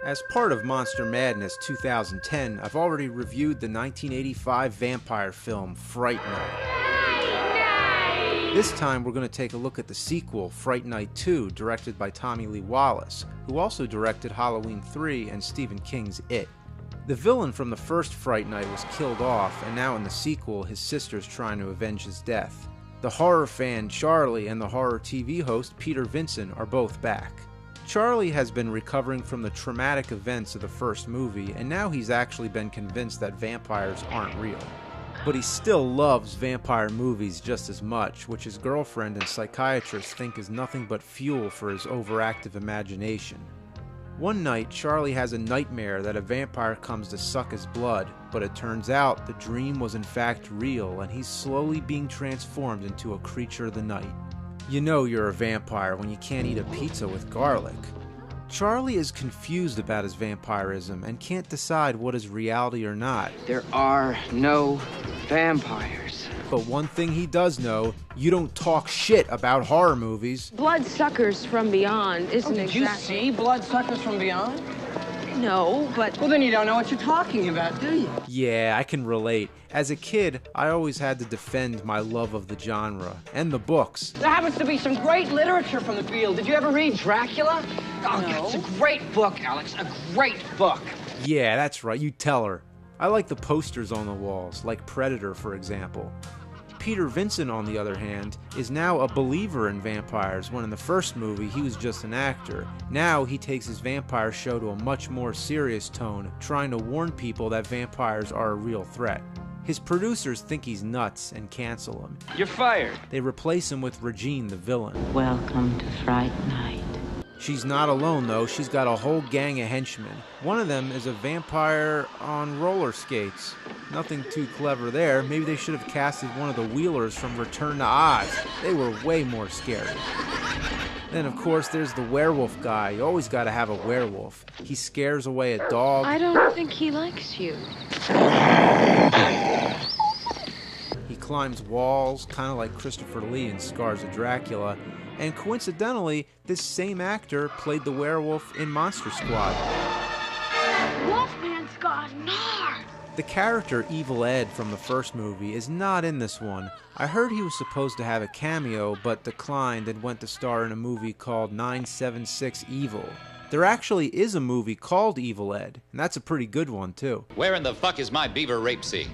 As part of Monster Madness 2010, I've already reviewed the 1985 vampire film, Fright Night. This time we're going to take a look at the sequel, Fright Night 2, directed by Tommy Lee Wallace, who also directed Halloween 3 and Stephen King's It. The villain from the first Fright Night was killed off, and now in the sequel, his sister's trying to avenge his death. The horror fan Charlie and the horror TV host Peter Vincent are both back. Charlie has been recovering from the traumatic events of the first movie, and now he's actually been convinced that vampires aren't real. But he still loves vampire movies just as much, which his girlfriend and psychiatrist think is nothing but fuel for his overactive imagination. One night, Charlie has a nightmare that a vampire comes to suck his blood, but it turns out the dream was in fact real, and he's slowly being transformed into a creature of the night. You know you're a vampire when you can't eat a pizza with garlic. Charlie is confused about his vampirism and can't decide what is reality or not. There are no vampires. But one thing he does know, you don't talk shit about horror movies. Bloodsuckers from Beyond isn't Did you see Bloodsuckers from Beyond? No, but... Well, then you don't know what you're talking about, do you? Yeah, I can relate. As a kid, I always had to defend my love of the genre, and the books. There happens to be some great literature from the field. Did you ever read Dracula? Oh, No. It's a great book, Alex. A great book. Yeah, that's right, you tell her. I like the posters on the walls, like Predator, for example. Peter Vincent, on the other hand, is now a believer in vampires, when in the first movie he was just an actor. Now he takes his vampire show to a much more serious tone, trying to warn people that vampires are a real threat. His producers think he's nuts and cancel him. You're fired. They replace him with Regine, the villain. Welcome to Fright Night. She's not alone though, she's got a whole gang of henchmen. One of them is a vampire on roller skates. Nothing too clever there, maybe they should have casted one of the Wheelers from Return to Oz. They were way more scary. Then of course there's the werewolf guy, you always gotta have a werewolf. He scares away a dog. I don't think he likes you. He climbs walls, kinda like Christopher Lee in Scars of Dracula. And coincidentally, this same actor played the werewolf in Monster Squad. Wolfman's got gnar! The character Evil Ed from the first movie is not in this one. I heard he was supposed to have a cameo, but declined and went to star in a movie called 976 Evil. There actually is a movie called Evil Ed, and that's a pretty good one too. Where in the fuck is my beaver rape scene?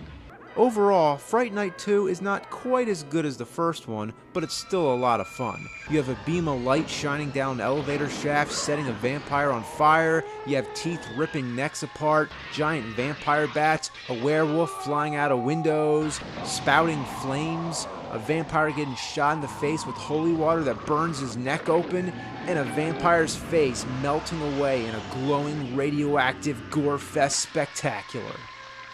Overall, Fright Night 2 is not quite as good as the first one, but it's still a lot of fun. You have a beam of light shining down an elevator shaft, setting a vampire on fire, you have teeth ripping necks apart, giant vampire bats, a werewolf flying out of windows, spouting flames, a vampire getting shot in the face with holy water that burns his neck open, and a vampire's face melting away in a glowing radioactive gore fest spectacular.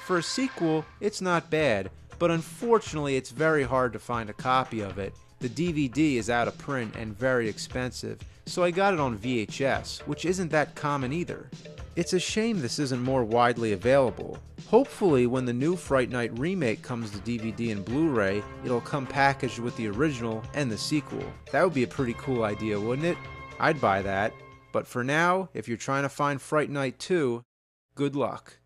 For a sequel, it's not bad, but unfortunately it's very hard to find a copy of it. The DVD is out of print and very expensive, so I got it on VHS, which isn't that common either. It's a shame this isn't more widely available. Hopefully when the new Fright Night remake comes to DVD and Blu-ray, it'll come packaged with the original and the sequel. That would be a pretty cool idea, wouldn't it? I'd buy that. But for now, if you're trying to find Fright Night 2, good luck.